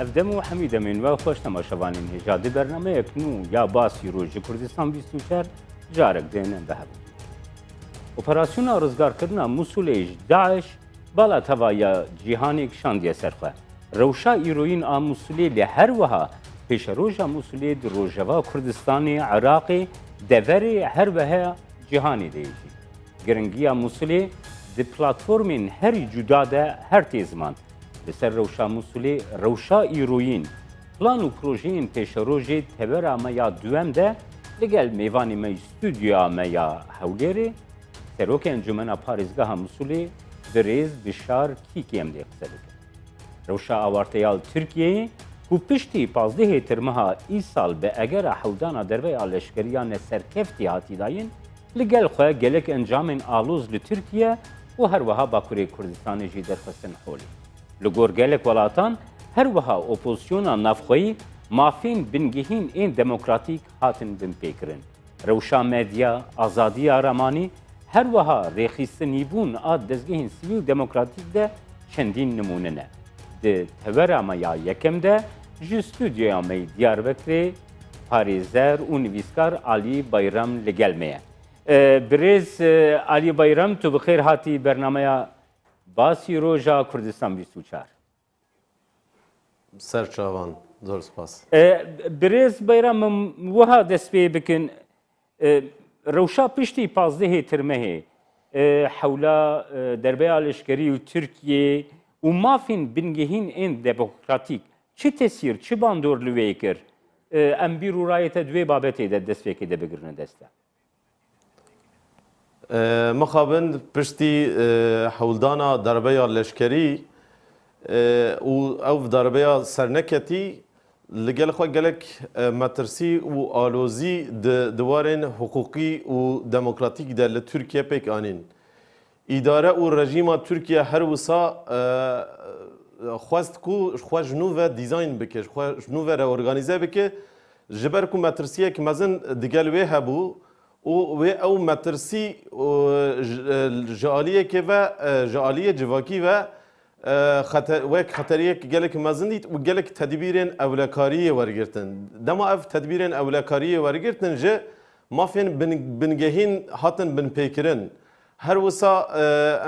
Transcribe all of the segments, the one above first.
افدم و حمید من و خوش تماشاوانین هجاده برنامه اکنو یا باسی روژ کردستان 24 جارک دینن به هبون. اپراسیون رزگار کردن موسولیج داعش بالا توایا جیهانی کشاندیه سرخواه. روشا ایروین آ موسولی لهر وها پیش روژا موسولی در روژوا کردستانی عراقی دوری هر وها جیهانی دیجی. گرنگیا موسولی د پلاتفورمین هری جدا ده هر تیزمان لسر روشا موسولی روشا ایروین پلان و پروژین پیش روژی تبر آما یا دوام ده لگل میوانی می استودیو آما یا حولیری سروک انجمن پاریزگاه موسولی دریز بشار کیکی هم دیخ سرک. روشا آوارتیال ترکیه و پشتی پازده ترمها ای سال به اگر حودانا دروی آلشکریان سرکفتی هاتی داین لگل خواه گلک انجامین آلوز لترکیه و هر وها باکوری کردستان جی درخستن حولی. لگور گلک ولاتان هر وها اپوزیسیونا نفخوی مافین بنگهین این دموکراتیک هاتن بن پیکرن. روشا مدیا، آزادی آرامانی هر وها ریخیستنی بون آد دزگهین سیویل دموکراتیک ده چندین نمونه نه. ده تورا میا یکم ده جی استودیو می دیاربکری پاریزر و نویسکار علی بایرام لگلمه. برز علی بایرام تو بخیر هاتی برنامه باسی روژا کردستان 24 سرچاوان زور سپاس برز بایرام وها دست پی بکن روشا پشتی پازده ترمه حولا دربه آلشکری و ترکیه و مافین بنگهین این دموکراتیک چه تسیر چه باندور لوی کر ام بیر و رایت دوی بابتی ده دست پی که ده بگرنه دسته مخابن پشتی حولدانا دربه لشکری و او دربه سرنکتی لگل خو گلک مترسی و آلوزی دوارن حقوقی و دموکراتیک در ترکیه پیک آنین اداره و رژیم ترکیه هر وسا خواست کو خو جنوب دیزاین بکش خو جنوب را ارگانیزه بکه جبر کو مترسیه که مزن دگل وی هبو و او مترسی جالیه که و جالیه جواکی و خطریه که گلک مزندید و گلک تدبیرن اولکاری ورگرتن دما اف تدبیرن اولکاری ورگرتن جه مافین بنگهین هاتن بن پیکرن هر وسا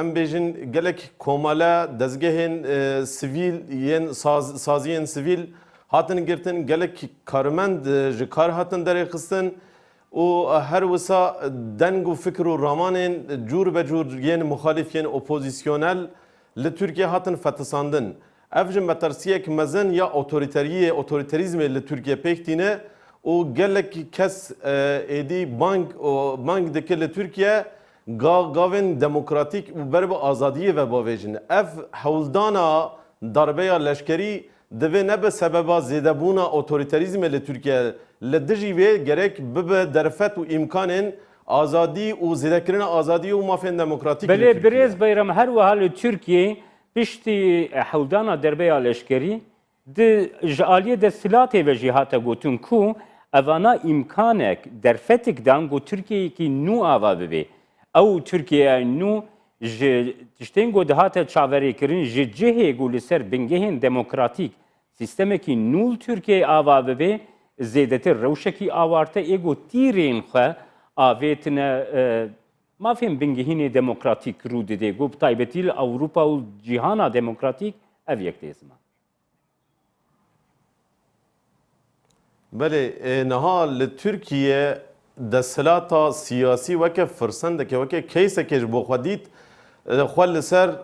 ام بیجن گلک کومالا دزگهین سیویل ین سازیین سیویل هاتن گرتن گلک کارمند جکار هاتن داره خستن و هر وسا دنگ و فکر و رامانین جور به جور ین مخالف ین اپوزیسیونل لترکیه هاتن فتساندن افجم مترسیه که مزن یا اوتوریتریزم لترکیه پیکتینه و گلک کس ایدی بانک دکه لترکیه گاوین دموکراتیک و برب آزادی و باویجن اف حولدانا دربه لشکری دوی نبه سبب زیدبونا اوتوریتریزم لترکیه لدجی وی گرک ببه درفت و امکان آزادی و زیدکرین آزادی و مافین دموکراتیک بله برز بایرام هر وحال ترکیه پشتی حولدانا دربه لشکری ده جالیه ده سلاته و جهات گوتون کو اوانا امکانک درفتک دان گو ترکیه کی نو آوا ببه او ترکیه نو تشتین گو دهات چاوری کرین جهه گو لسر بنگهین دموکراتیک سیستمی کی نول ترکیه آوا ببه زیدتر روشکی آوارته ایگو تیرین خواه آویتنه مافین بنگهین دموکراتیک رو دیده گو بطایبتیل اوروپا و جیهانا دموکراتیک او یک دیزمان بله نها لترکیه دستلاتا سیاسی وکه فرسند که وکه کیسه که بو خودید خواه لسر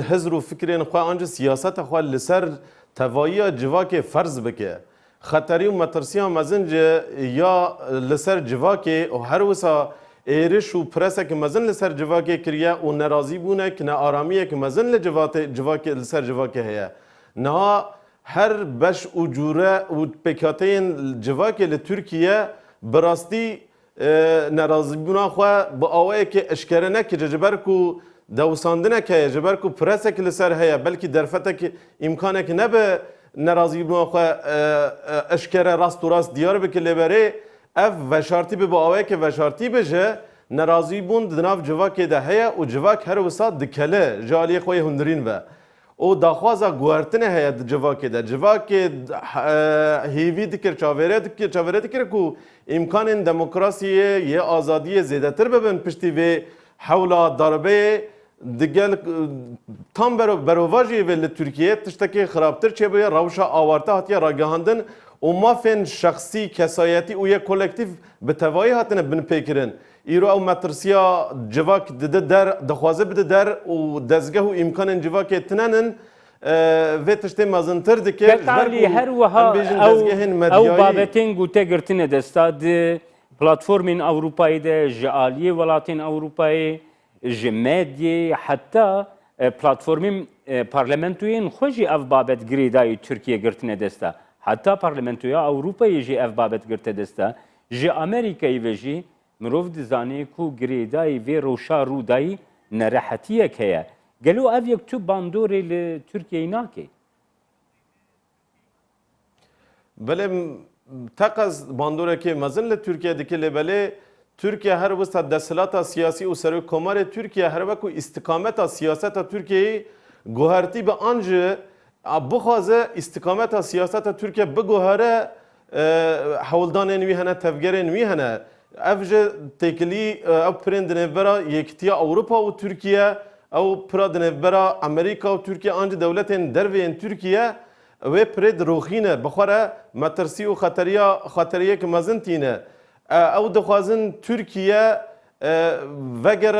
حزر و فکرین خواه آنجا سیاست خواه لسر توایی جواک فرض بکه خطری و مترسی هم مزنج یا لسر جواکی و هر وسا ایرش و پرسه که مزن لسر جواکی کریه و نرازی بونه که نه آرامیه که مزن جواکی لسر جواکی هیا نه هر بش و جوره و پکاتین جواکی لترکیه براستی نرازی بونه خواه با آوه که اشکره نکه جبر کو دوساندنه که جبر کو پرسه که لسر هیا بلکه درفته که امکانه که نبه نرازی بنا خو اشکره راست و راست دیار بکه لبره اف وشارتی به باوی که وشارتی بشه نرازی بون دناف جواک ده هیا و جواک هر وسط دکله جالی خوی هندرین و او داخوازا گوهرتنه هیا جواکی ده جواکی هیوی دکر چاوره دکر کو امکان دموکراسیه یه آزادی زیاده تر ببین پشتی و حولا ضربه دیگل tam berovaji ve Türkiye tişteki xarabtır çebiye ravşa avarta hatiye ragahanden o mafin şahsi kesayeti uye kolektif betevayı hatine bin pekirin. İro ev matrsiya civak dide der daxwaze bide der o dezgehu imkanın civak ettinenin ve tişte mazıntır dike Pekali her vaha ev babetin gute girtine destad platformin Avrupa'yı da jaliye velatin Avrupa'yı ji medyê heta platformên parlamentoyên xwe jî ev babet girêdayî Tirkiye girtine desta. Heta parlamentoya Ewropayê jî ev babet girte desta. Ji Amerîkayê ve jî mirov dizane ku girêdayî vê rewşa Rûdayî nerehetiyek heye. Gelo ev yek tu bandorê li Tirkiyeyê nake. Belê teqez bandorekê mezin li Tirkiyedeki lê belê Türkiye her vista desilata siyasi u serok komarê Türkiye her veku istikameta siyaseta Türkiye'yi goherti bi anjı bixwaze istikameta siyaseta Türkiye bigohere hewldanên wî hene tevgerên wî hene ev ji têkilî ev pirên di nêvbera Yekîtiya Ewropa û Türkiye ew pira di nêvbera Amerîka û Türkiye ancî dewletên derveyên Türkiye wê pirê dirûxîne bixware metirsî û xeteriyek mezin tîne. او دخوازن ترکیه وگر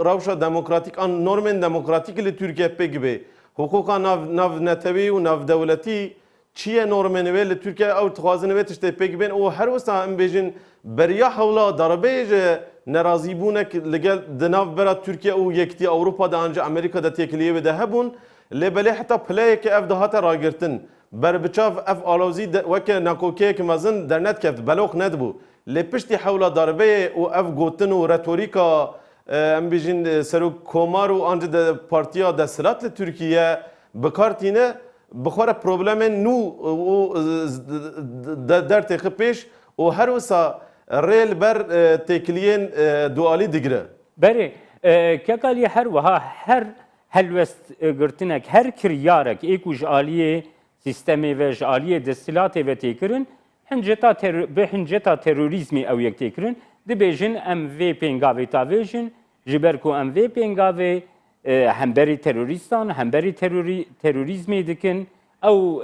روشا دموکراتیک آن نورمن دموکراتیک لی ترکیه پگیبه حقوقا ناو نتوی و ناو دولتی چیه نورمن وی لی ترکیه او دخوازن وی تشتی پگیبین او هر وستا ام بیجن بریا حولا ضربه نرازی بونک لگل دناو برا ترکیه او یکتی اوروپا دا انجا امریکا دا تکلیه و ده هبون لبلی حتی پلی که اف ده هاتا راگرتن بربچاف اف آلوزی وکه نکوکیه که مزن در نت کفت بلوخ ندبو لپشتی حولا ضربه و اف گوتن و رتوریکا ام بیجین سرو کومار و آنجا ده پارتیا ده سلات ترکیه بکارتینه بخوره پروبلم نو در تخپیش و هر وسا ریل بر تکلیین دوالی دیگره بله که کالی هر وها هر هلوست گرتنک هر کریارک ایکوش آلیه سیستمی و جالیه دستیلات و تکرین هنجتا تروریسمی او یک تکرین دبیجن ام وی پنگاوی تاویجن جبرکو ام وی پنگاوی همبری تروریستان همبری تروریسمی دکن او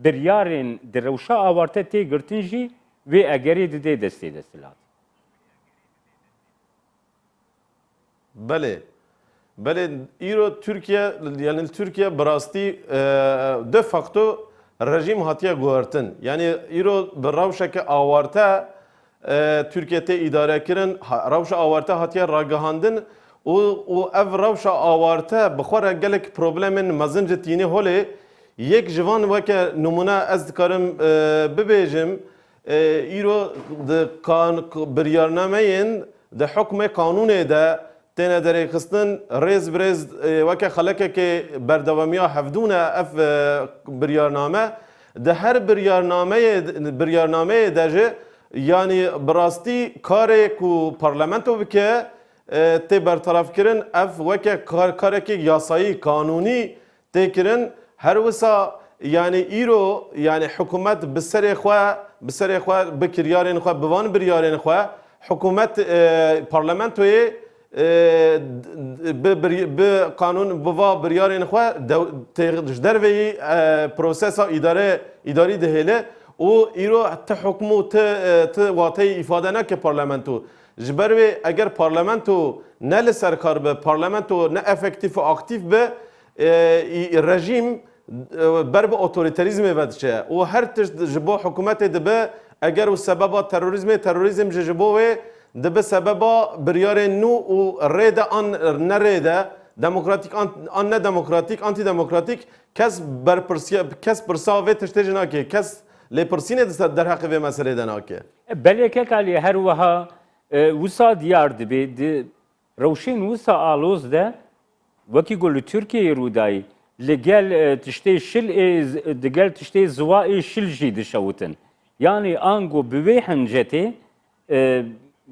بریارن دروشا آورته تکرتن جی و اگری دده دستیلات. بله بله ایرو ترکیه یعنی ترکیه براستی de facto rejim hatiye guhertin. Yani îro bi rewşeke awarte Türkiye'te idare kirin rewşa awarte hatiye ragihandin û ev rewşa awarte bi xwe re gelek problemên mezin ji tînê holê yek jivan weke numune ez dikarim bibêjim îro di biryarnameyên di hukmê kanûnê de تنه دري خستن ريز بريز وكا خلقه كي بردواميا حفدونا اف بريارنامه ده هر بريارنامه دجه يعني براستي كاري كو پارلمانتو بكه تي برطرف كرن اف وكا كاري كي ياسايي قانوني تي كرن هر وسا يعني ايرو يعني حكومت بسري خوا بكريارين خوا بوان بريارين خوا حكومت پارلمانتوي به قانون بوا بریارین خو در وی پروسس اداری دهله او ایرو ته حکم و ته واتی ifade نه که پارلمانتو جبر و اگر پارلمانتو نه لسرکار به پارلمانتو نه افکتیو و اکتیو به رژیم بر به اتوریتاریسم ودشه او هر تش جبو حکومت دبه اگر و سبب تروریسم جبو دبه سببا بریار نو و رده آن نرده دموکراتیک آن نه دموکراتیک آنتی دموکراتیک کس پرسا و تشتیج ناکه کس لپرسینه دست در حق و مسئله دناکه بله که کالی هر وها وسا دیار دبی روشین وسا آلوز ده وکی گل ترکیه رودای لگل تشتی شل دگل تشتی زوای شل جید شوتن یعنی آنگو بوی حنجتی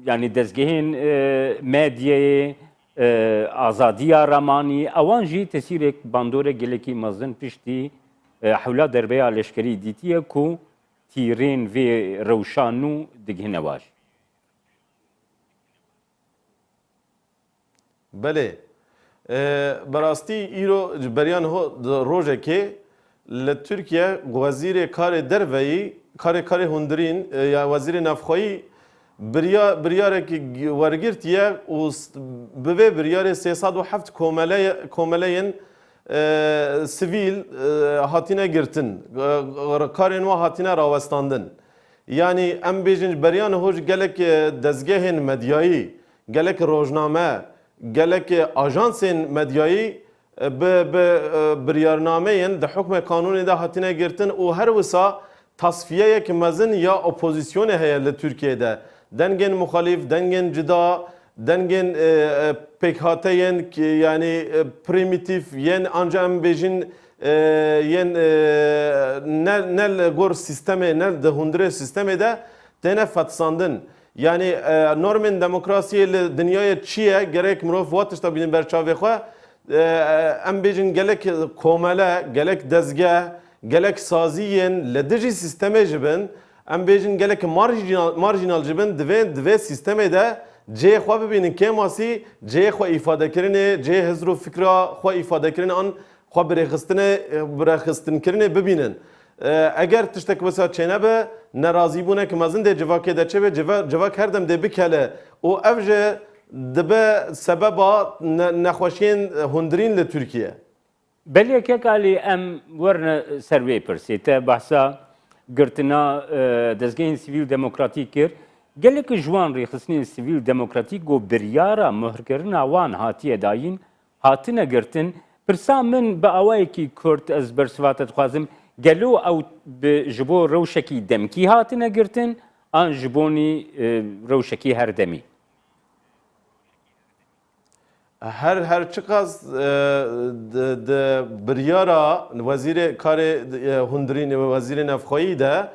yani dezgehên medyayê azadiya ramanî ewan jî tesîrek bandorê gelekî mezin piştî hewla derbeya leşkerî dîtiye ku tîrên vê rewşan û digihine baş. Belê. Berastî îro ji beriyan rojekê li Tirkiye wezîrê karê derveyî karê hundirîn ya wezîrê navxwayî biryarekî wergirtiye û bi vê biryarê 307 komeleyên sivîl hatine girtin. Karên we hatine rawestandin. Yani em bêjin ji beriyan hoj gelek dezgehên medyayî, gelek rojname, gelek ajansên medyayî bi biryarnameyên di hukmê kanûnê de hatine girtin û her wisa tasfiyeyek mezin ya opozisyonê heye li Tirkiyeyê. Dengên muxalîf, dengên cida, dengên pêkhateyên yani primitif yên anca em bêjin yên ne gor sistemê ne di hundirê sistemê de têne fetsandin. Yani normên demokrasiyê li dinyayê çi ye gerek mirov wa tişta bînin berçavê xwe em bêjin gelek komele, gelek dezgeh, gelek saziyên li dijî sistemê ji bin em bêjin gelek marjinal ji bin divê sistemê de cihê xwe bibînin kêmasî cihê xwe îfadekirinê, cihê hizr û fikra xwe îfadekirinê an xwe birêxistinkirinê bibînin. Eger tiştek wisa çênebe nerazîbûnek mezin dê civakê de çêbe civak her dem dê bikele û ev jê dibe sebeba nexweşiyên hundirîn li Tirkiye. Belekek alî em werne ser wê pirsê te behsa girtina dezgehên sivîl demokratîk kir. Gelek ji wan rêxistinên sivîl demokratîk got biryara muhirkirina wan hatiye dayîn hatine girtin. Pirsa min bi awayekî Kurd ez bersivate dixwazim gelo ew ji bo rewşekî demkî hatine girtin an ji bonî rewşekî her demî. Her çıkaz biryara wezîrê karê hundirîn ve wezîrê navxwayî de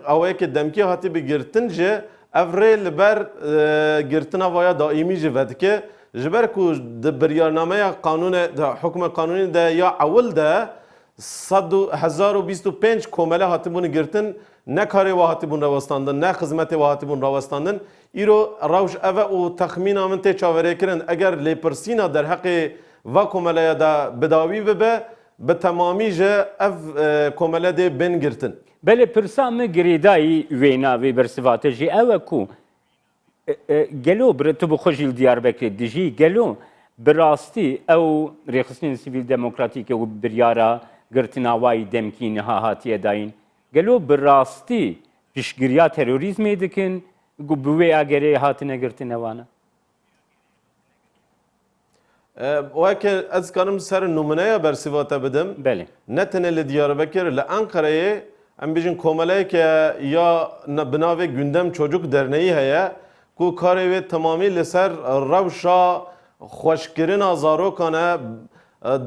weke demkî hatî bigirtin jî ev rê li ber girtina waya daîmî jî vedike ji ber ku di biryarnameya kanûnê de hukma kanûnî de ya ewil de 1025 komele hatibûn girtin ne karê we hatibûn rawestandin ne xizmetê we hatibûn rawestandin îro rewş ev û texmîna min tê çaverêkirin eger lêpirsîna derheqê ve komeleya da bidawî bibe bi temamî ji ev komele dê bin girtin. Belê pirsa me girêdayî wêna vê bersivatê jî ew e ku gelo bir tu bi xwe jî li Diyarbekirê dijî gelo bi rastî ew rêxistinên sivîl demokratîk û biryara girtina wayî demkî niha hatiye dayîn gelo bi rastî piştgiriya terorîzmê dikin bi wê agerê hatine girtin ewana. Weke ez karim ser numuneya bersivata bidim. Belê. Ne tene li Diyarbekir li Enqereyê em bêjin komeleyeke ya bi navê Gündem Çocuk Derneğî heye ku karê wê temamî li ser rewşa xweşkirina zarokan e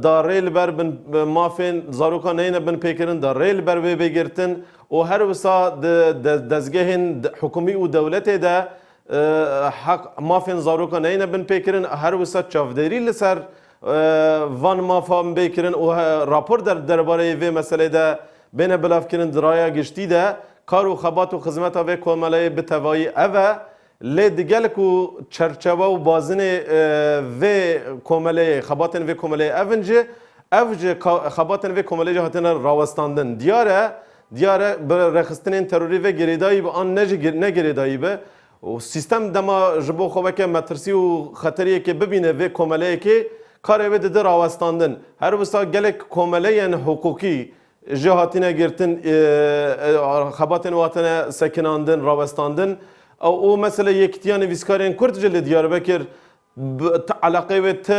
da rê li ber bin mafên zarokan neyne bin pêkirin da rê li ber wê bêgirtin û her wisa dezgehên hikûmî û dewletê de mafên zarokan neyne bin pêkirin her wisa çavderî li ser van mafa bêkirin û rapor derbareyê vê meselê de bêne bilavkirin diraya giştî de kar û xebat û xizmeta vê komeleyê bi tevayî ev e lê digelek û çerçeve û bazinê vê komeleyê xebatên vê komeleyê evin jî ev ji xebatên vê komeleyê jî hatine rawestandin. Diyar e bi rêxistinên terorî ve girêdayî bi an ne girêdayî be sistem dema ji bo xwe veke metirsî û xeteriyekê bibîne vê komeleyekê karê wê dide rawestandin. Her wisa gelek komeleyên hukukî ji hatine girtin xebatên û hatine sekinandin rawestandin û mesele yekîtiya nivîskarên Kurd ji li Diyarbekir alaqê wê te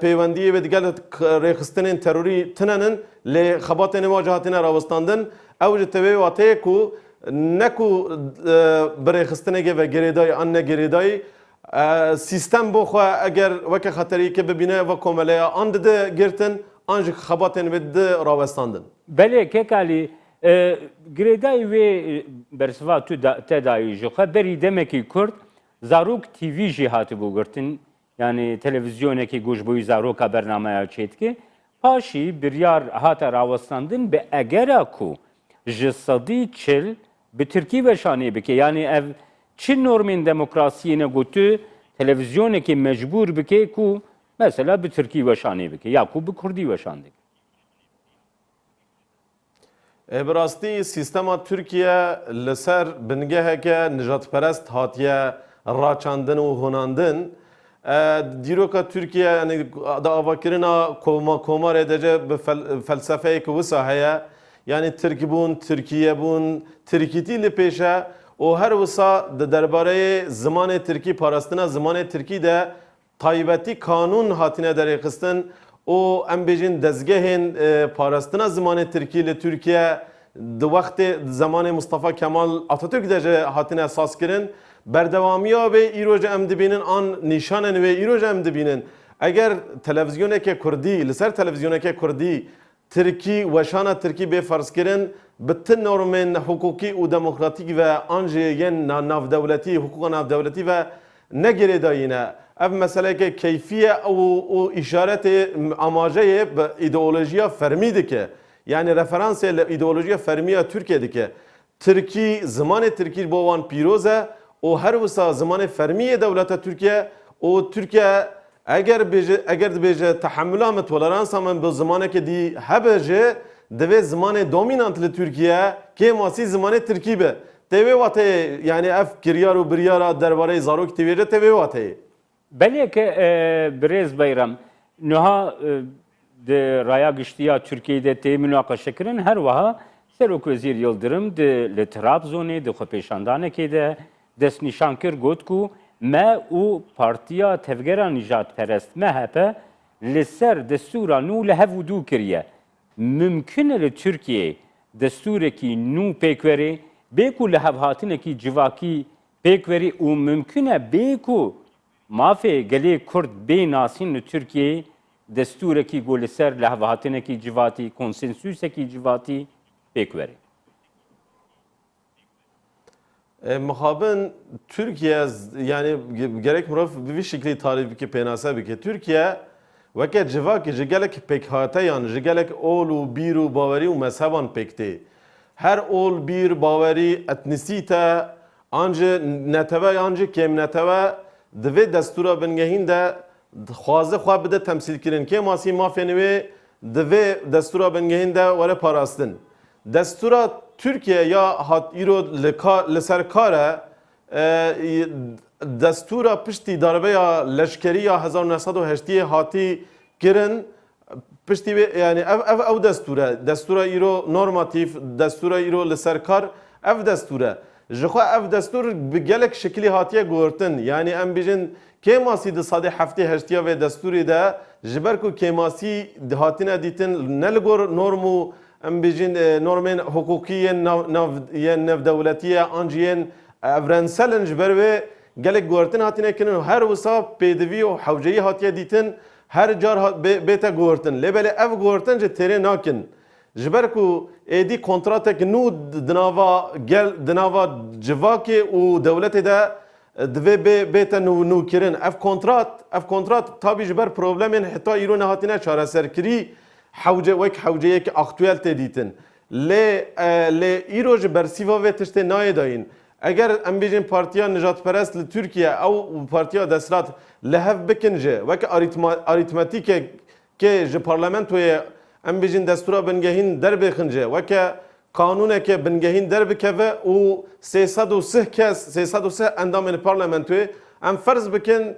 peywendiyê wê digel rêxistinên terorî tinenin lê xebatên wan ji hatine rawestandin ew ji tevê wateyê ku ne ku bi rêxistinekê ve girêdayî an ne girêdayî sistem bo xwe eger weke xeteriyekê bibîne ve komeleya an dide girtin an ji xebatên wê dide rawestandin. Belê kekalî girêdayî wê bersiva tu te dayî ji xwe berî demekî Kurd zarok TV jî hatibû girtin yani televizyoneki gojboyu zaroka bernamaya çetki paşi biryar hata ravastandın be egera ku ji sadî çil bi Tirkî veşanê bike yani ev çi normên demokrasiyê gotu televizyonekê mecbur bike ku mesela bi Tirkî weşanê bike ya ku bi Kurdî weşan dike. براستی سیستما ترکیه لسر بنگهکه نجاتپرست هاتیه راچاندن و هناندن دیروکا ترکیه یعنی دا آواکرنا کومار edece به فلسفه که وسا هیا yani Türk bun, Türkiye bun, Türkiti li peşe o her visa derbare zamanı Türkiye parastina zamanı Türkiye de taybeti kanun hatine derekistin o embejin dezgehin parastina zamanı Türkiye ile Türkiye de vakti zamanı Mustafa Kemal Atatürk de hatine esas kirin berdevamiya ve İroca emdibinin an nişanen ve İroca emdibinin eğer televizyoneke Kurdi, liser televizyoneke Kurdi Türkiye weşana Türkiye be farz kirin bütün normên hukuki u demokratik ve anjê yên navdewletî, hukuka navdewletî ve ne gerê dayîne. Ev meseleke keyfiye û işaretê amaceyê bi îdeolojiya fermî dike. Yani referansê li îdeolojiya fermiya Türkiye dike. Tirkî, zimanê Tirkî bo wan pîroz e û her wisa zimanê fermiyê dewleta Türkiye û Türkiye eger dibêje tehemmüla me toleransa min bi zimanekê dî hebe jê divê zimanê dominant li Türkiye kê masî zimanê Tirkî be. Tevê wateyê yani ev kiryar û biryara derbareyê zarokî tevêje tevê wateyê. Belki Birêz Beyram niha de raya giştiya Türkiye'de tê münaqeşe kirin her wiha Serokvezîr Yıldırım li Trabzonê di xwepêşandanekê de destnîşan kir got ku me û Partiya Tevgera Nijadperest MHP li ser destûra nû li hev û dû kiriye. Mümkün e li Tirkiye destûrekî nû pêkverê bê ku li hevhatinekî civakî pêkverî û mümkün e bê ku mafê gelê Kurd bê nasîn li Tirkiyeyê destûrekî got li ser li hevhatinekî civatî, konsensûsekî civatî pêkverê. Muhabin Türkiye yani gerek muraf bir şekli tarif ki penasa bir ki Türkiye veke civaki jigelek pek hatayan jigelek ol u bir u baveri u mezheban pekti. Her ol bir baveri etnisite anca neteve anca kem neteve dve destura bengehin de xwaze xwa bide temsil kirin ke masi mafeni ve dve destura bengehin de were parastin. Destura Türkiye ya hat iro li ser kare destura piştî darbeya leşkeriya 1980 hatî kirin piştî yani ev destura iro normatif destura iro li ser kar ev destura ji xwe ev destur bi gelek şekilî hatiye gotin yani em bijin kêmasî di sadê heftê heştiya vê desturî de ji ber ku kêmasî hatine dîtin ne li gor norm û em bijin normên hukukî yên navdewletiye an jî yên evrenselin ji ber wê gelek gotin hatine kirin her wisa pêdivî û hewceyî hatiye dîtin her car bête gotin lêbelê ev gotin ji têrê nakin ji ber ku êdî kontratek nû di nava civakê û dewletê de divê bête nû kirin ev kontrat tabî ji ber problemên heta îro nehatine çareserkirî wek hewceyekî aktûel tê dîtin lê îro ji ber sîva vê tiştê nayê dayîn eger em bêjin Partiya Nijadperest li Tirkiye ew Partiya Deshilat li hev bikin jê wek arîtmetîkek kê ji parlamentoyê em bêjin destura bingehîn derbêxin jê weke kanûneke bingehîn derbikeve û 330 kes 330 endamên parlamentoyê em ferz bikin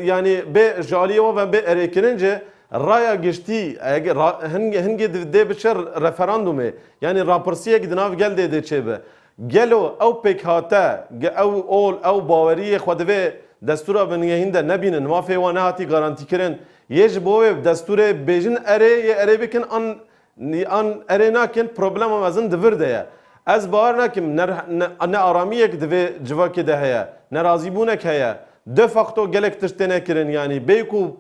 yani bê ji aliyê we ve bê erêkirin jê raya geçtî hingê dê biçe referandumê yani rapirsiyek di nav gel dê dê çêbe gelo ew pêk hate ew ol ew baweriyê xwe divê destura bingehîn de nebînin mafê wan nehatî garantîkirin yê ji bo wê desturê bêjin erê yê erê bikin an erê nakin problema mezin divir de ye ez bawer nakim ne aramiyek divê civakê de heye ne razîbûnek heye de facto gelek tiştê nekirin yani bê ku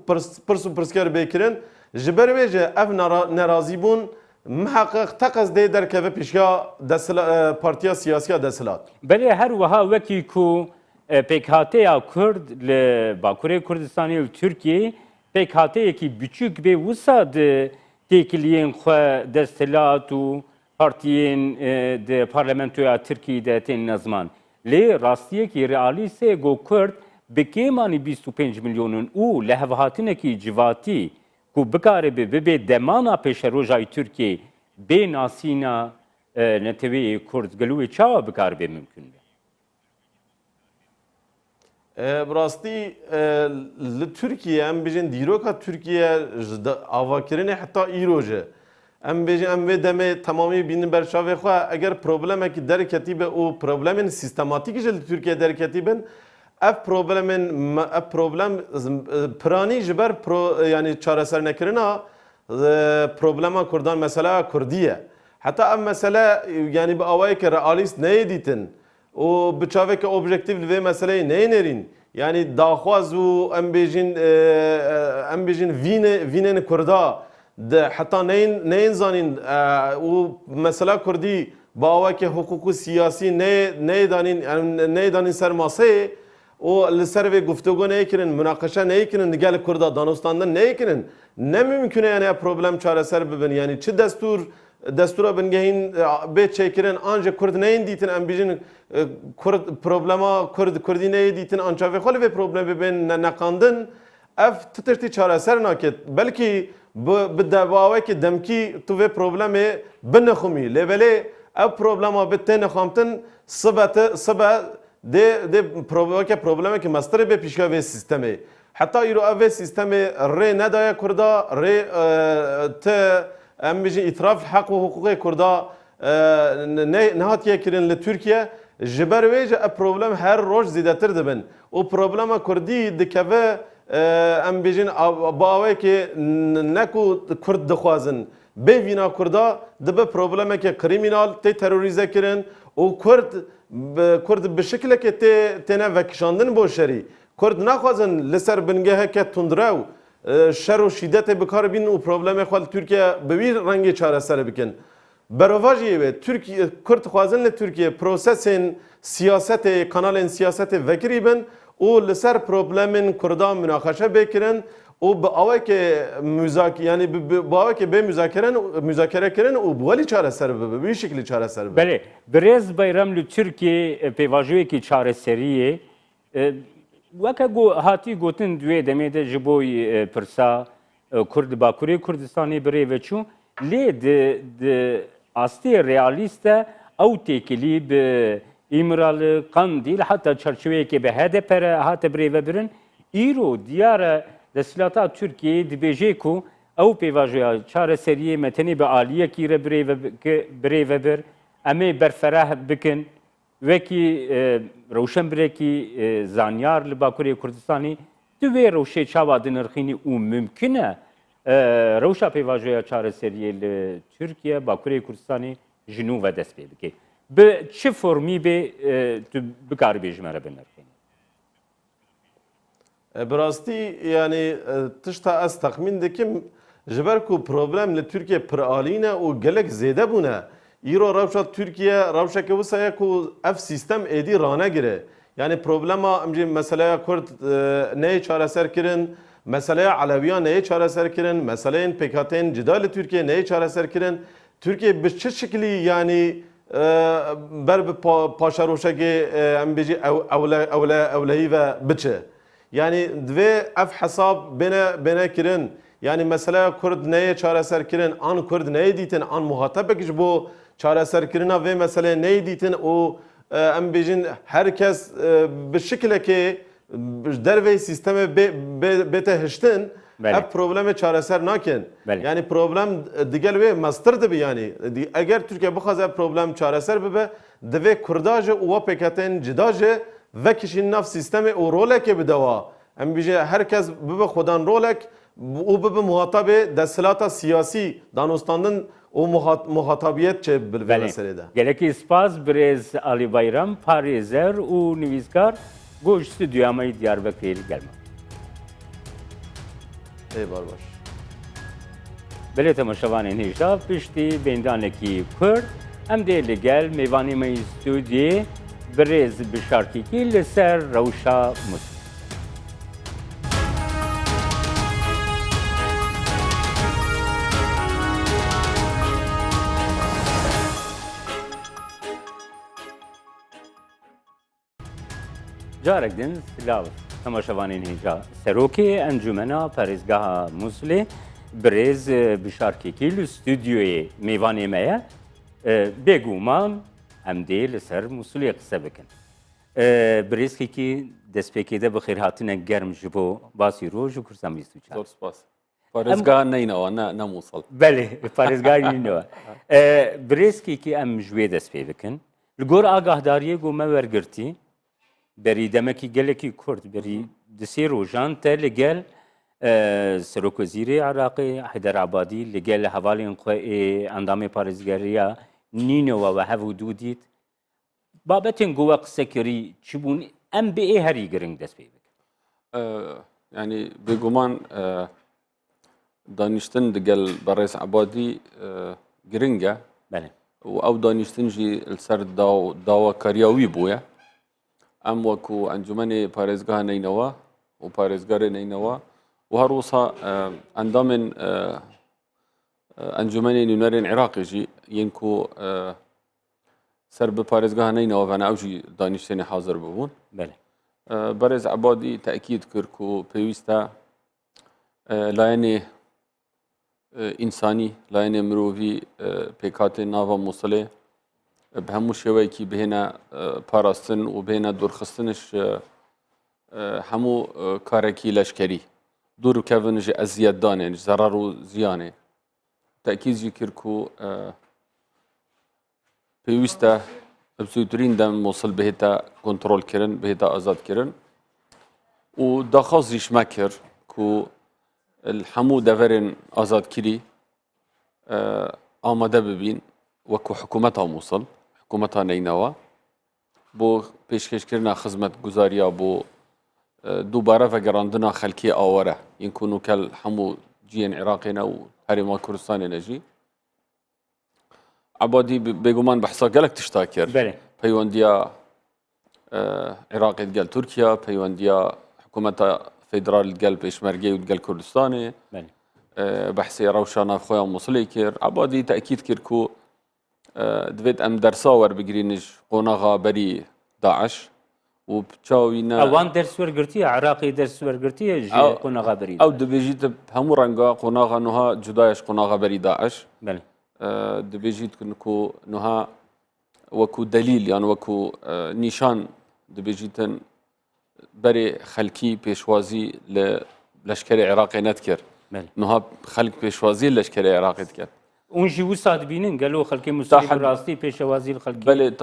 pirs û pirsker bêkirin ji ber wê jê ev nerazîbûn miheqiq teqez dê derkeve pêşiya Partiya Siyasiya Deshilat. Belê her wiha wekî ku PKK'ya Kurd li Bakurê Kurdistanê li Tirkiye PKK'yekî biçûk bê wisa di têkiliyên xwe desthilat û partiyên di parlamentoya Tirkiyeyê de tên nezman. Lê rastiyekî realîst ê got Kurd bi kêmanî 25 milyonun û li hevhatinekî civatî ku bikare bibe demana pêşeroja Tirkiye bê nasîna neteweyê Kurd gilûyê çawa bikare bê mümkün be? براستی لترکیه ام بیشن دیروکا ترکیه آواکرینه حتی ایروجه ام بیشن ام و دمه تمامی بین برشاوه خواه اگر پروبلمه که درکتی به او پروبلمن سیستماتیکی جل ترکیه درکتی بن اف پروبلم پرانی جبر یعنی چاره سر نکرنا پروبلما کردان مثلا کردیه حتی ام مثلا یعنی به آوایی که رئالیست نیدیتن o bıçaveke objektif ve meseleyi neyin erin? Yani daxwazu em bêjin vînên Kurda de heta neyin zanîn û mesela Kurdî baweke hukukû siyasî neyê danîn ser maseyê û li ser vê guftego neyê kirin, münaqeşe neyê kirin gel Kurda danostandin neyê kirin? Ne mümkün e yani problem çareser bibin yani çi destura bingehîn bê çêkirin ancak Kurd neyin dîtin em bêjin problema Kurdî neyê dîtin ançavê xwe li vê problemê bên neqandin ev titirtî çareser naket belkî bi debawekî demkî tu vê problemê binixumî lêbelê ev problema bi tê nixamtin sibe dê problemekî mestirê bê pîşka vê sistemê heta îro ev vê sistemê rê nedaye Kurda rê te em bêjin îtiraf heq û hukukê Kurda nehatiye kirin li Tirkiye ji ber wê jî ev problem her roj zêdetir dibin û problema Kurdî dikeve em bêjin bawekê ne ku Kurd dixwazin bê vîna Kurda dibe problemeke krîmînal tê terorîze kirin û Kurd bi şekilekê têne vekişandin bo şerî Kurd naxwazin li ser bingeheke tundrew şer û şîdetê bikar bînin û problemê xwe li Tirkiye bi wî rengê çareser bikin. Berovajiyê ve Türkiye Kurd xwazin li Tirkiye prosesên siyasetê kanalên siyasetê vekirî bin û li ser problemên Kurda münaqeşe bêkirin û bi awekê yani bi awekê bê müzakere kirin û bi welî çareser bibe bi wî şeklî çareser bibe. Belê Birêz Bayram li Tirkiye pêvajiyekî çareseriyê weke hatî gotin duê demê de ji bo pirsa Kurd Bakurê Kurdistanê birê veçû lê di astê realîst e ew têkilî bi İmralı, Kandil hatta çerçeveyekê bi HDP re hate birêvebirin îro diyar e destîlata Tirkiyeyê dibêje ku ew pêvajoya çareseriyê me tenê bi aliyekî re birêvebir em ê berferah bikin wekî rewşenbirekî zanyar li Bakurê Kurdistanê di vê rewşê çawa dinirxînî û mümkün e rewşa pêvajoya çareseriyê li Tirkiye Bakurê Kurdistanê ji nû ve dest pê bike. Bi çi formî bê tu bikarî bêjî me re binirxînî? Bi rastî yani tişta ez texmîn dikim ji ber ku problem li Tirkiye pir alîne û gelek zêde bûne. İro rewşa Tirkiye rewşeke wisa ye ku ev sistem êdî ranegire. Yani problema em meselaya Kurd neyê çareser kirin, meselaya Aleviyan neyê çareser kirin, meseleyên PKK'nên cida li Tirkiye neyê çareser kirin. Türkiye bi çi şeklî yani ber bi paşaroşekê em bêjî ewlehî ve biçe. Yani divê ev hesab bêne kirin. Yani mesela Kurd neyê çareser kirin, an Kurd neyê dîtin, an muhatebek ji bo çareserkirina vê meseleyê neyê dîtin û em bêjin herkes bi şekilekê dervê sistemê bête hiştin ev problemê çareser nakin. Yani problem digel wê mestir dibe yani. Eger Tirkiye bixwaze problem çareser bibe divê Kurda jî û PKK'nên cida jî vekişîn nav sistemê û rolekê bidewa. Em bêje herkes bibe xwedan rolek û bibe muhatabê desthilata siyasî danostandin û muhatabiyet çê bi vê meselê de. Gelekî spas Birêz Alî Bayram parêzer û nivîskar goş stûdyoya me Diyarbekirê gelme. Ey barbaş. Belê temaşevanên hêja piştî bêndanekî Kurd em dê li gel mêvanê me stûdyê برێز بشارکێکی لەسەر ڕەوشە مووسڵ. جارێک din silav temaşevanên hêja serokê encûmena parêzgeha Musulê birêz bişarkekî li stûdyoyê mêvanê me ye bêguman em dê li ser Musulê qise bikin. Birêzkekî destpêkê de bi xêrhatine germ ji bo basî roj û kursan bîst û çar. زۆر سپاس. پارێزگا نینەوە نه مووسڵ. Belê parêzgarînەوە. Birêzkekî em ji wê dest pê bikin. Li gor agahdariye got me wergirtî berî demekî gelekî Kurd berî di sê rojan te li gel Serokwezîrê Iraqê Heyder Abadî li gel hevalên xwe ê endamê parêzgeriya Nînewe ve hev û dû dît. Babetên ku we qise kirî çi bûn em bi ê herî giring dest pê bikin. Yani bêguman danîştin digel Berêz Ebadî giring e Belê. û ew danîştin jî li ser dawakariya wî bûye. Em wekû encûmenê parêzgeha Neynewe û parêzgarê Neynewe û her wisa endamên encûmenê nûnerên Iraqê jî yên ku ser bi parêzgeha Neynewe vene ew jî danîştênê hazir bibûn. Belê. Berêz Ebadî teekîd kir ku pêwîst e layenê însanî, layenê mirovî pêkhatê nava Musulê bi hemû şêweyekî bihêne parastin û bihêne dûrxistiniş hemû karekî leşkerî. Dûr kevin ji eziyetdanê, ji zerar û ziyanê. Teekîd jî kir ku pêwîst e bi zûtirîn dem Musul bihête kontrolkirin, bihête azadkirin û daxwaz jî me kir ku hemû deverên azadkirî amade bibîn wekû hikûmeta Musul, hikûmeta Neynewe bo pêşkêşkirina xizmetguzariya bo dubare vegerandina xelkê aware yên ku nûkel hemû ciyên Iraqê ne û Herêma Kurdistanê ne jî. Ebadî bêguman behsa gelek tişta kir. Belê. Peywendiya Iraqê digel Tirkiye, peywendiya hikûmeta federal digel Pêşmergê û digel Kurdistanê. Belê. Behsê rewşa navxweya Musulê kir. Ebadî teekîd kir ku divêt em dersa werbigirîn ji qonaxa berî Daeş û çawî ne Ewan ders wergirtiye Iraqê ders wergirtiye ji qonaxa berî. ew dibêjît hemû renga qonaxa niha cuda ye ji qonaxa berî Daeş. Belê. Dibêjît ku niha wekû delîl yan wekû nîşan dibêjîtin berê xelkî pêşwazî li leşkerê Iraqê nedikir. Belê. Niha xelk pêşwazî li leşkerê Iraqê dike. Hûn jî wisa dibînin gelo xelkê Musulê bi rastî pêşewazî li xelkî. Belê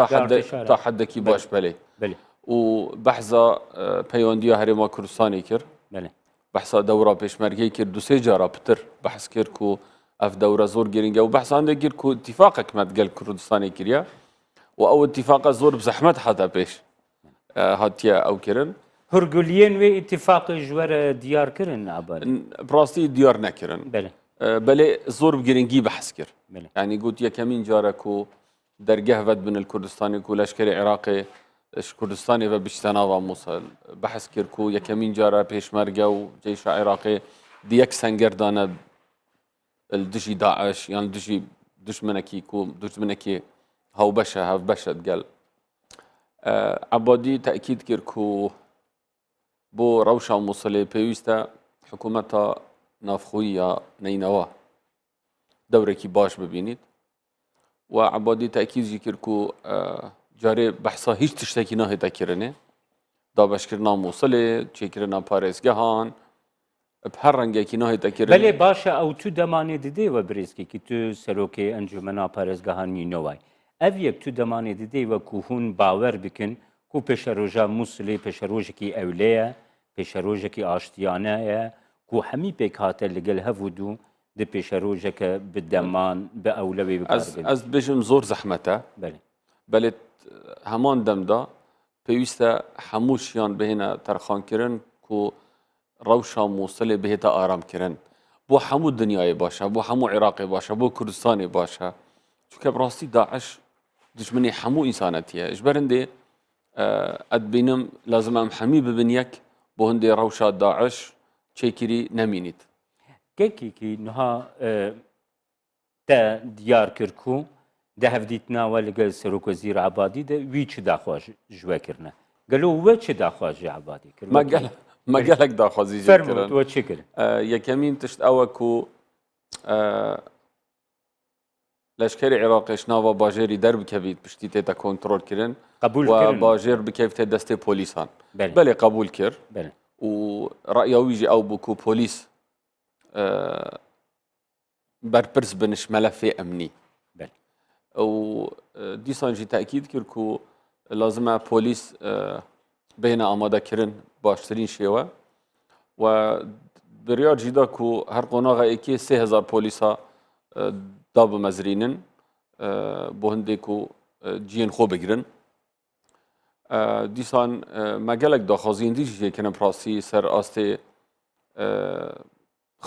ta heddekî baş belê. Belê. û behza peywandiya Herêma Kurdistanê kir. Belê. Behsa dewra pêşmergê kir du sê cara pitir behs kir ku ev dewra zor giring e û behsande kir ku itîfaqek me digel Kurdistanê kiriye û ew itîfaqa zor bi zehmet hate pêş hatiye ew kirin. Hurguliyên wê îtîfaqê ji we re diyar kirin Ebadî. Bi rastî diyar nekirin. Belê. Belê zor bi giringî behs kir. Belê. Yani got yekemîn cara ku dergeh vedbin li Kurdistanê ku leşkerê Iraqê ji Kurdistanê ve biçte nava Musul. Behs kir ku yekemîn cara pêşmerge û ceyşa Iraqê di yek senger dane li dijî Daeş yan dijî düşmenekî ku düşmenekî hewbeş e hevbeş e digel. Ebadî teekîd kir ku bo rewşa Musulê pêwîst e hikûmeta navxweya Neynewe dewrekî baş bibînît û Ebadî teekîd jî kir ku carê behsa hîç tiştekî nahête kirinê. Dabeşkirina Musulê, çêkirina parêzgehan, bi her rengekî nahête kirinê. Belê baş e ew tu demanê didê we birêzkekî tu serokê encûmena parêzgeha Nînewayê. Ev yek tu demanê didê we ku hûn bawer bikin ku pêşeroja Musulê pêşerojekî ewlê ye, pêşerojekî aştiyane ye ku hemî pêk hate li gel hev û dû di pêşerojeke bi deman bi ewlewê bikar bin. Ez dibêjim zor zehmet e. Belê. Belê heman demda pêwîst e hemû şiyan bihêne terxankirin ku rewşa Musulê bihête aramkirin. Bo hemû dinyayê baş e, bo hemû Iraqê baş e, bo Kurdistanê baş e. Çunke bi rastî Daeş dijminê hemû însanetî ye. Ji berindê ادبینم لازم ام حمی ببینیک بو هندی روشا داعش چیکری نمینید گەکێکی نها تا دیار کرد کو دەهەفدیتناوە لەگەل سەرۆکوەزیر عەبادی دە وی چ داخواش ژوەکردنە گەلۆ وە چ داخواژی عەبادی کرد ما گەلک داخوازی فەرمووت وە چ کرد یەکەمین تشت ئەوە کو لەشکری عێراقیش ناوە باژێری دەربکەویت پشتی تێتە کۆنتڕۆلکردن قبول و کردن. باژێر بکەوتە دەستێ پۆلیسان بەێ بەێ قبول کرد بەێ و ڕأیاویژی ئەو بوو و پۆلیس بەرپرس بنش مەلەفێ ئەمنی بەێ و دیسانجی تاکید کرد و لازمە پۆلیس بینە ئامادەکردن باشترین شێوە و بڕیار جیدا و هەر قۆناغەیەکی 3000 پۆلیسا دا بمەزرینن بۆ هەندێک و جیێن خۆ بگرن دیسان مەگەلک داخوازیین دیژێکەنە پراسی سەر ئاستێ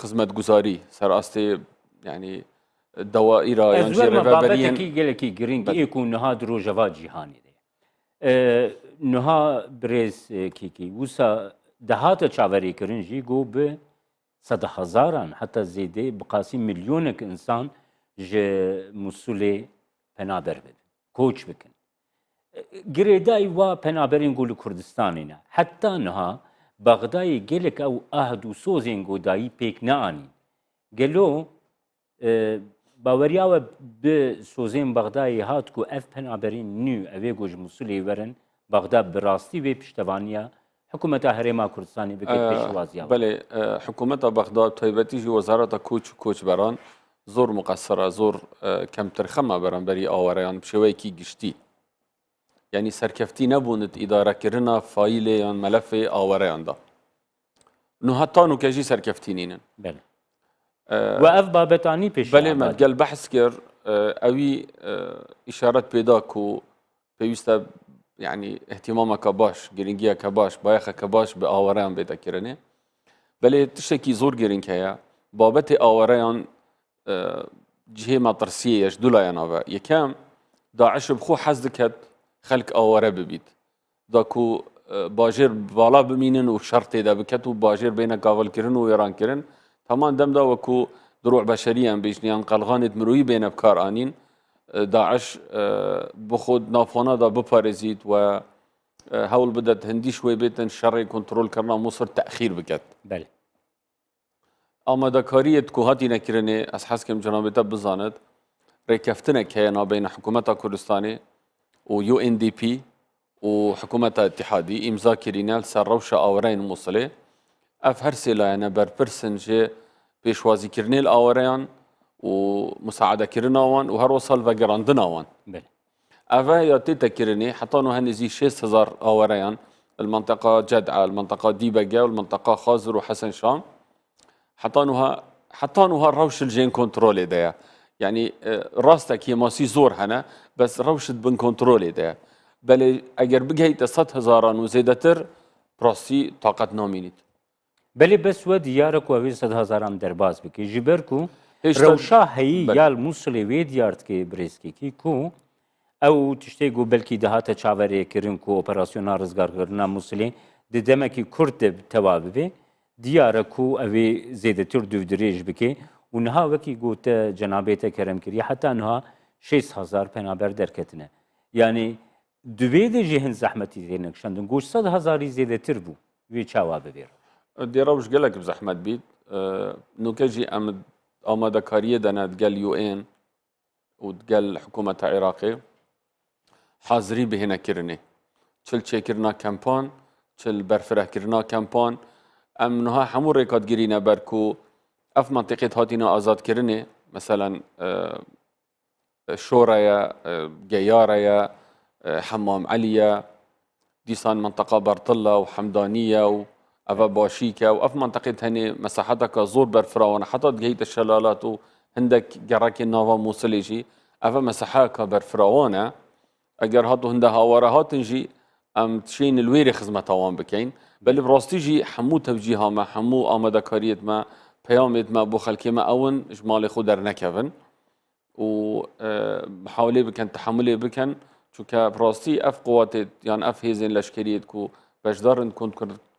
خزمەتگوزاری سەر ئاستێ ینی دەوائیرا یان ژێڕێڤەبەریەن بابەتێکی گەلێکی گرنگ ئێک و نها درۆژەوا جیهانی دێ نها برێزکێکی وسا دەهاتە چاوەریکردن ژی گۆ بە سەدە هەزاران حتا زێدەی بقاسی ملیۆنێک ئینسان ji Musulê penaber bidin, koç bikin. Girêdayî wa penaberên Gol û Kurdistanê ne. Heta niha Bexdayê gelek ew ahd û sozên godayî pêk neanîn. Gelo baweriya we bi sozên Bexdayê hat ku ev penaberên nû evê got ji Musulê werin, Bexda bi rastî vê piştevaniya Hikûmeta Herêma Kurdistanê bike pêşwaziya. بەێ حکوومەتە بەغدا تایبەتیژی وەزارەتە کوچ و کۆچبەران زۆر مقەسرە زۆر کەمتر خەمە بەرەمبەری ئاوەڕەیان بشێوەیەکی گشتی یعنی سەرکەفتی نەبوونت ئیدارەکردنا فایلێ یان مەلەفێ ئاوەڕەیاندا نو هەتان و کەژی سەرکەفتی نینن و ev babetانî pêş بەێ مەگەل بەحث کرد ئەوی ئیشارەت پێدا و پێویستە یعنی احتیمامەکە باش گرنگیەکە باش بایەخەکە باش بە ئاوەڕەیان بێتەکردنێ بەێ تشتێکی زۆر گرنگ هەیە بابەتی ئاوەڕەیان جهێ مەترسیەش دوولایەنەوە یەکەم داعش بخۆ حەز دکات خەلک ئاوەڕە ببیت داکو باژێر باڵا بمینن و شەڕ تێدا بکات و باژێر بینە گاڤڵکردن و وێرانکردن تامان دەمدا وەکو دروع بەشەریان بێژنیان قەلغانێت مرۆیی بێنە بکار ئانین داعش بخۆ نافۆنادا بپارێزیت و هەوڵ بدەت هەندی شوێ بێتن شەڕی کۆنتڕۆلکردنا مووسڵ تەخیر بکات ئامادەکاریت کو هاتی نەکردنێ ئەس حەزکەم جەنابێتە بزانێت ڕێکەفتنێک هەیە نابینە حکوومەتە کوردستانی و UNDP و حکوومەتە اتحادی ئیمزا کردینە سەر ڕەوشە ئاوەڕەیان مووسڵێ ئەف هەر سێلایەنە بەرپرسن ژێ پێشوازیکردنێ ئاوەڕەیان و مساعدەکردناوان و هەروە سەڵڤەگەڕاندناوان ئەڤە یا تێتەکردنێ حتان و هەنێزی 6000 ئاوەڕەیان المنطقة جدعة المنطقة ديبقة والمنطقة خازر وحسن شام حتانوها روش الجين كنترولي دايا يعني راستك هي ماسي زور هنا بس روشت بن كنترولي دايا بل اگر بگهیت 100,000 وزيدتر براسي طاقت نامينيت بله بس و دیارک و 100,000 درباز بکی جبرکو روشا هی یال موسلی و دیارت که برسکی کی کو او تشتی گو بلکی دهات چاوری کرن کو اپراسیون رزگار کرنا موسلی ددم کی کرد توابه دیارکو اوی زیادتر دودریج بکی و نها وکی گوت جنابیت کرم کری حتی نها 6,000 پنابر درکتنه یعنی دوی ده جهن زحمتی زینک شندن گوش 100,000 زیادتر بو وی چاوابه بیر دیروش گلک بزحمت بید نوکجی آماده کاریه داند گل UN و گل حکومت عراقی حاضری بهنه کرنه چل چکرنا کمپان چل برفره کرنا کمپان ام نها همو ریکات گیری نبر کو اف منطقه هاتینا آزاد کرنه مثلا شورaya جياريا حمام عليا ديسان منطقة برطلة وحمدانية وأفا باشيكا وأف منطقة هني مساحتك زور برفراونا حتى جهيت الشلالات وهندك جراكي نافا موصليجي أفا مساحتك برفراونا أجر هاتو هندها هاورهات نجي أم تشين الويري خزمة طوان بكين بل براستيجي حمو توجيها ما حمو آماده كاريت ما بيامت ما بو خلكي ما أون جمالي خو در نكفن و محاولة بكن تحملي بكن چونکە پڕاستی ئەف قواتێت یان ئەف هێزên leşkeriyê ku beşdarin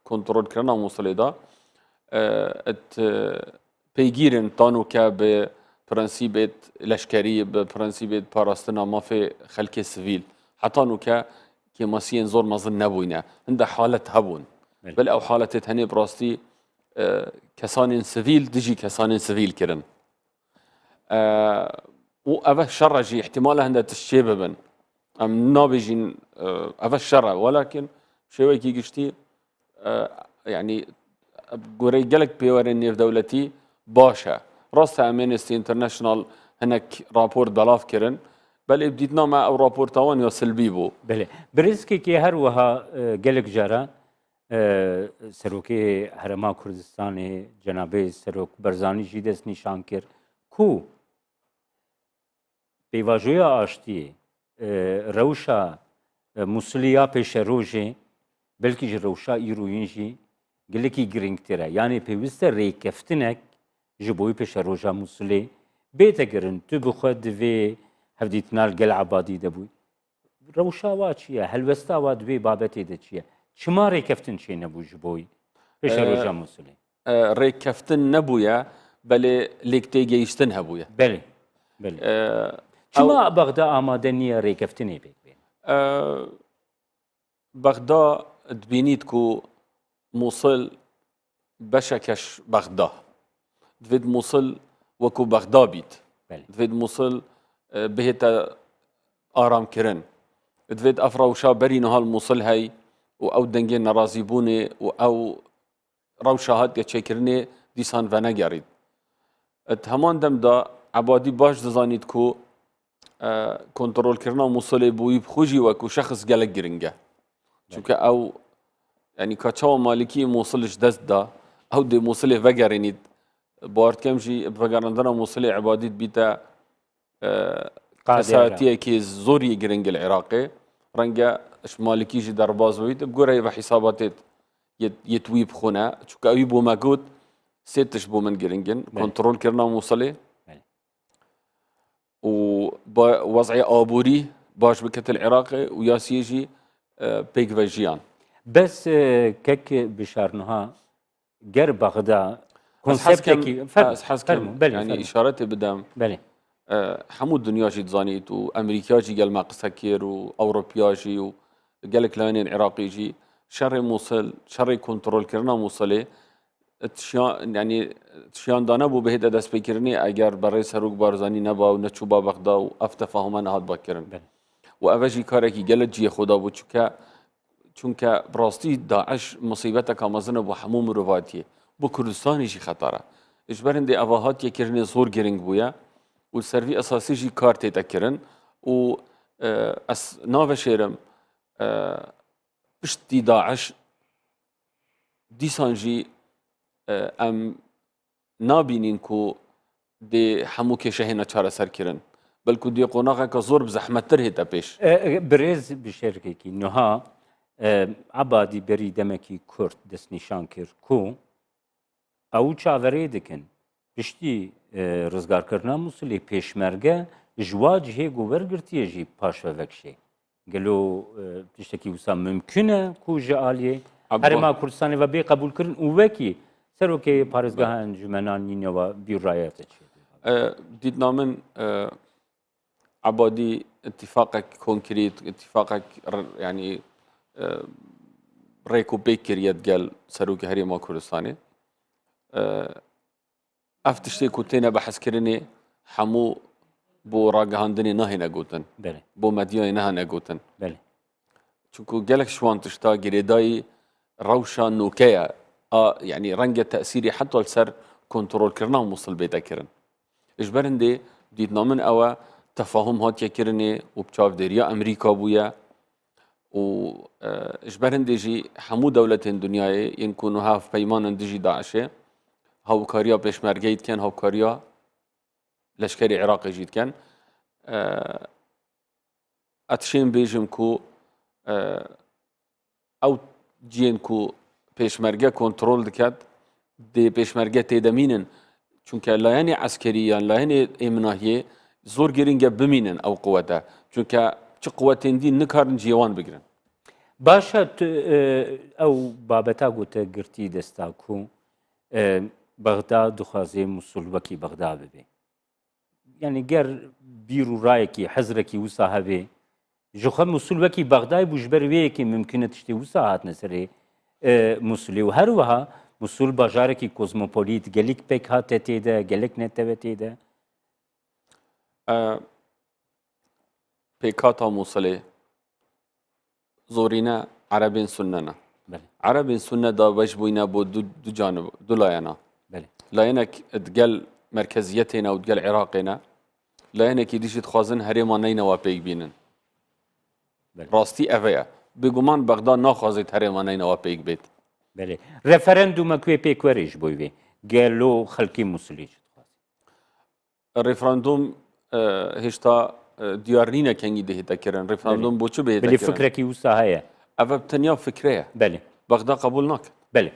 kontrolkirina Mosulê da pêgîrin tanûke bi prensîbê leşkerî bi prensîbê parastina mafê xelkê sivîl heta nûke kêmasiyên zor mezin nebûyne hin de halet hebûn bil ew haletê tenê bi rastî kesanên sivîl dijî kesanên sivîl kirin û ev şerre jî ihtimala hin de tiştê bibin em nabêjîn ev şerre welakin şêwekî giştî yani gorê gelek pêwerên nêvdewletî baş e rast e Amnesty International hinek rapor belav kirin belê dîtna me ew raporta wan ya silbî bû بله برزکێکی هەروەها gelek جارە سەرۆکê Herêma Kurdistanê cenabê Serok Barzanî jî dest nîşan kir ku pêvajoya aştiyê rewşa Musulî ya pêşerojê belkî ji rewşa îroyîn jî gelekî giringtir e yanî pêwîst e rêkeftinek ji bo pêşeroja Musulê bête kirin tu bi xwe divê hevdîtina gel ebadî de bûyî rewşa wa çi ye helwesta wa divê babetê de çi ye çima rêkeftin çê nebû ji bo pêşeroja Musulê rêkeftin nebûye belê lêktêgehîştin hebûye belê belê çima Bexda amade niye rêkeftinê pêk bêne Bexda dibînît ku Mosul beşekeş Bexda divêt Mosul wekû Bexda bît divêt Mosul bihête aramkirin divêt ev rewşa berî nihal Mosul hey û ew dengên nerazîbûnê û ew rewşa hatiye çêkirinê dîsan venegerît heman dem da ebadî baş dizanît ku kontrolkirina Mosulê bûyî xwe jî wekû şexs gelek giring e çûnke ew yani ka çawa malikî Mosul ji dest da ew dê Mosulê vegerînît bartkem jî vegerandina Mosulê ebadî bîte kesatiyekî zorî giring li Iraqê renge ji malikî jî derbas bît bigore ve hîsabatê yê wî bixûne çûnke ew bû me got sê tiş bû min giringin kontrolkirina Mosulê û wezî aborî baş bikete li Iraqê û yasiyê jî pêk vejiyan bes kek bişarniha ger Bexda konseptekî yani îşaretê bidem belê hemû dunya jî dizanît û Emerîka jî gel me qise kir û Ewropya jî û gelek layanên Iraqî jî şerê Mosul şerê kontrolkirina Mosulê yani tişiyandane bû bihête destpêkirinê eger berê Serok Barzanî neba û neçûba Bexda û ev tefahûme nehat vekirin û ev jî karekî gelek ciyê xwe da bû çûnke bi rastî Daeş musîbeteka mezin e bo hemû mirovatiyê bo Kurdistanê jî xeter e ji berên dê eva hatiye kirinê zor giring bûye û servî esasî jî kar tête kirin û ez naveşêrim piştî Daeş dîsan jî em nabînîn ku dê hemû kêşehêne çareser kirin belkû dê qonaxeka zor bi zehmettir hête pêş birêz bi şerkekî niha ebadî berî demekî Kurd destnîşan kir ku ew çaverê dikin piştî rizgarkirina Mosulê pêşmerge ji wa cihê gowergirtiye jî paş ve vekşê gelo tiştekî wisa mümkün e ku ji aliyê Herêma Kurdistanê ve bê qebûlkirin û wekî serokê parêzgeha encûmenan Nînewa bîraya te çê dîtna min ebadî itîfaqek konkrît itîfaqek yani rêk û pêk kiriye gel serokê Herêma Kurdistanê ev tiştê ku têne behezkirinê hemû bo ragihandinê nahêne gotin bo medyayê nehane gotin çûnku gelek ji wan tişta girêdayî rewşa nûke ye yani renge te'sîrê heta li ser kontrolkirina Mosul bête kirin ji berên dê dîtna min ew e tefahûm hatiye kirinê û bi çavdêriya Emerîka bûye û ji berên dê jî hemû dewletên dunyayê yên ku niha peymanin dijî Daişê hawkariya pêşmergeyê dikin hawkariya leşkerê Iraqê jî dikin ez tişên bêjim ku ew ciyên ku pêşmerge kontrol diket dê pêşmerge têdemînin çûnke layanê eskerî yan layanê êminahiyê zor giring e bimînin ew quwete çûnke چ قوتên dîn nikarin cîwan bigirin. باشە ئەو بابەتا گوتە گرتی دەستا و بەغدا دخوازێ موسول وەکی بەغدا ببێ یعنی گەر بیر و ڕایەکی حەزرێکی وسا هەبێ ژخە موسول وەکی بەغدای بوژبەر وەیەکی ممکنە تشتی وسا هاتنە سەرێ موسولی و هەروەها موسول باژارێکی کۆزمۆپۆلیت گەلێک پێک هاتە تێدا گەلێک نێتەوە تێدا پێکهاتە مووسڵێ زۆرینە عەرەبên سوننە عەرەبên سوننە دا بەش بووینە بۆ دوو جانب دوو لایەنە لایەنێک دگەل مرکزیەتێنە و دگەل عێراقێنە لایەنێکی دیشی دخوازن هەرێمان نینەوە پێک بینن ڕاستی ئەڤەیە بێگومان بەغدا ناخوازێت هەرێمان نینەوە پێک بێت ڕێفەرەندومە کوێ پێکوەرێژ بۆی وێ گەلۆ خەڵکی مووسلیش ڕێفراندۆم هێشتا دیار نینە کەنگی دەهێتەکردن ڕێفراندۆم بۆ چ بێت بەێ فکرێکی وسا هەیە ئەvە تەنیا فکرەیە بەێ بەغدا قبول ناکە بەێ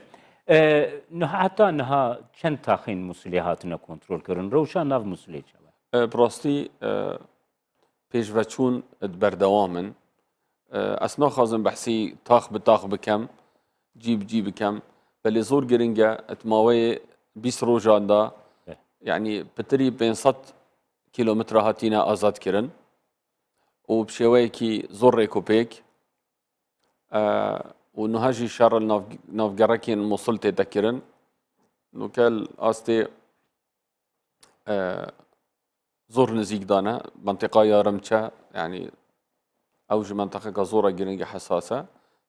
هەتا نەها چەند تاخین مووسلی هاتنە کۆنتترۆلکردن ڕەوشان ناو مووسلێکەوە پڕاستی پێشڤەچوون بەردەوا من ئەس ناخوازم بەحسی تاخ بە تاخ بکەم جی بکەم بەلێ زۆر گرنگە ئەتماوەیە 20 ڕۆژاندا یعنی پتری 500 کیلومتر هاتیینە ئازادکردن و بشێوەیەکی زۆر ڕێکۆپێک و نهاژی شەڕ ناوگەڕەکێن مووسڵ تێدەکردن نوکەل ئاستێ زۆر نزیکدانە منطقا یارمچە یعنی ئەو ژ منطقەکە زۆرە گرنگە حساسە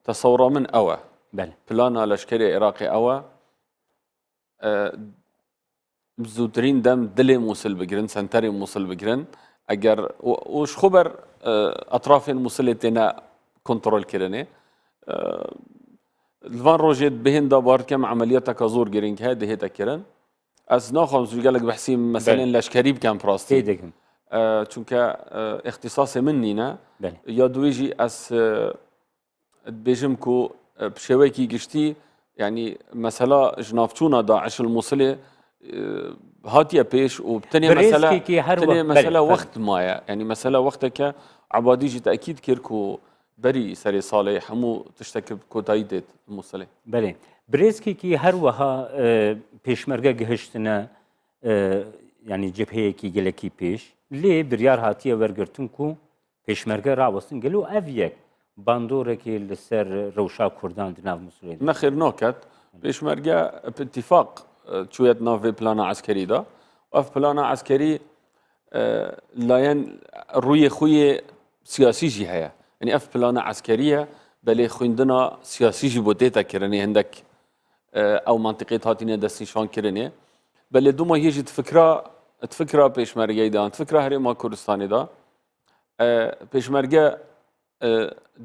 تەسەوڕا من ئەوە پلانە لەشکری عێراقی ئەوە زووترین دەم دلێ مووسل بگرن سنتەری مووسل بگرن ئەگەر وش خۆبەر ئەطرافێن مووسلێت تێنە کۆنتترۆلکردنێ لەوان ڕۆژێت بهێندا باردکەم عملیاتەکە زۆر گرنگ هەیە دەهێتەکردن ئەس ناخوام زووگەلێک بەحسی مەسەلەن لەشکری بکەم پڕاستی دەکەم چونکە اختصاصی من نینە یا دوێژی ئەس بێژم کو پشێوەیەکی گشتی یعنی مەسەلا ژناافچوونە داعش المووسلێ هاتیە پێش و بتنێ مەسەلا وەخت مایە ینی مەسەلا وەختێکە عبادیژی تاکید کرد و بەری سەرێ ساڵێ هەموو تشتێک کۆتایی دێت مووسڵێ بەێ برێزکێکی هەروەها پێشمەرگە گەهشتنە ینی جبهەیەکی گەلێکی پێش لێ بریار هاتیە وەرگرتن و پێشمەرگە ڕاوەستن گەل و ئەڤەک باندۆرێکی لەسەر ڕەوشا کوردان ناو مووسڵێ نەخێر ناکات پێشمەرگە اتفاق چوێت ناوێ پلانە عسکەریدا ئەف پلانە عسکەری لایەن ڕوویە خویە سیاسیژی هەیە ینی ئەف پلانە عسکەریە بەلێ خوێندنا سیاسیژی بۆ تێتەکردنی هەندێک ئەو منطقێت هاتینە دەستنیشانکردنێ بەلێ دوومە هێژی فکرا پێشمەرگەیدا فکرا هەرێما کوردستانیدا پێشمەرگە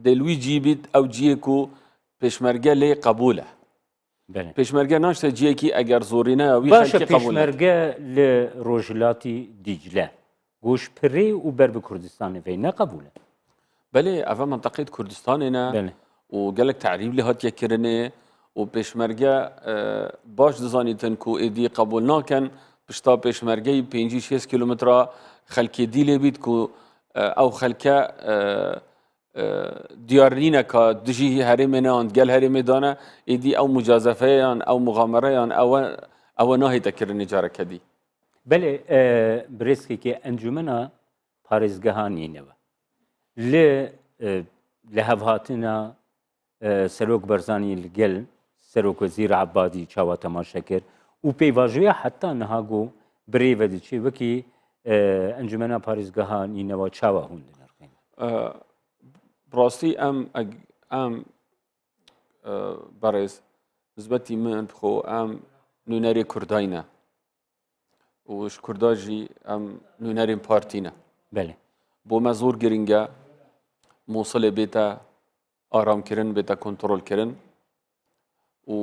دەلوی جیبیت ئەو جیەک و پێشمەرگە لێ قبولە پێشمەرگە ناشتە جیەکی ئەگەر زۆرینە باشە پێشمەرگە لە ڕۆژهلاتی دیجلە گۆشپڕێ و بەر بە کوردستانی پێی نەقبولە بەێ ئەvە منطقەیت کوردستانێنە و گەلک تعریب لێ هاتیەکردنێ و پێشمەرگە باش دەزانیتن و ئێدی قبول ناکەن پشتا پێشمەرگەی 5-6 کیلومترا خەلکی دی لێ بیت و ئەو خەلکە دیارنینەکە دژی هەرێمێنەوان گەل هەرێمێدانە ئیدی ئەو مجازەفەیان ئەو مغامرەیان ئەوە ناهێتەکردنی جارەکەدی بەێ برێسکێکی ئەنجومەنە پارێزگەهانینەوە لە هەڤهاتنە سەرۆک بەرزانی لەگەل سەرۆک وەزیر عەبادی چاوە تەماشا کرد و پێیواژویە حتا نەهاگۆ برێڤە دچێ وەکی ئەنجومەنە پارێزگەهانینەوە چاوە هوندنەرخین بڕاستی ئەم بەڕێز نسبەتی من بخۆ ئەم نوێنەری کورداینە وش کورداژی ئەم نوێنەرین پارتینە بۆمە زۆر گرنگە مووسڵێ بێتە ئارامکردن بێتە کۆنتترۆلکردن و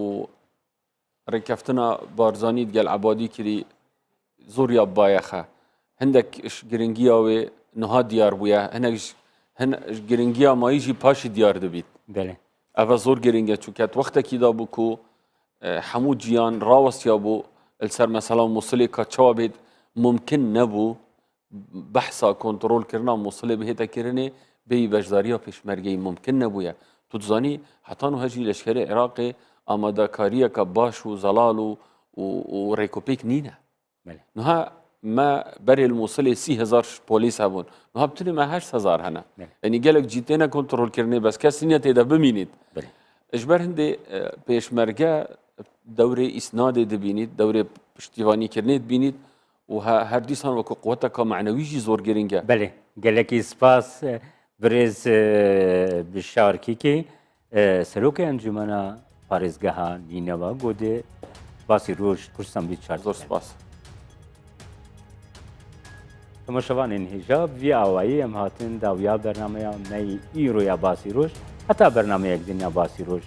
ڕێککەفتنە بارزانیت گەل عەبادی کردی زۆر یا بایەخە هەندێک گرنگیاوێ نها دیار بووە گرنگیا ماییژی پاشی دیار دەبیت ئەvە زۆر گرنگە چونکەت وەختێکیدا بوو و هەموو جیان ڕاوەستیا بوو لەسەر مەسەلا مووسڵێ کە چاوا بێت ممکن نەبوو بەحسا کۆنتترۆلکردنا مووسڵێ بهێتەکردنێ بی بەشداریە پێشمەرگەی ممکن نەبووە تو دزانی حتان و هەژی لەشکری عێراقی ئامادەکاریەکە باش و زەڵال و ڕێکۆپێک نینە بله نها ما بري الموصلة 30,000 بوليس هبون نها بتني ما 8,000 هنا نعم. يعني قالك جيتنا كنترول كرني بس كاسينيا تيدا بمينيت بله اجبر هندي بيشمرقة دوري اسناد دبينيت دوري پشتیوانی كرنيت بينيت وهر ديسان وكو قوتك معنويجي زور گرنگا بله گلکی سپاس برز بشارکی که سروک انجمنا پارێزگەها نینەوە گۆدێ باسی ڕۆژ کوردستان بیت چارد زور سپاس تەماشەوانên هێژا vî awayî em hatin dawiya bernameya me îro ya basî roj heta bernameyek dînya basî roj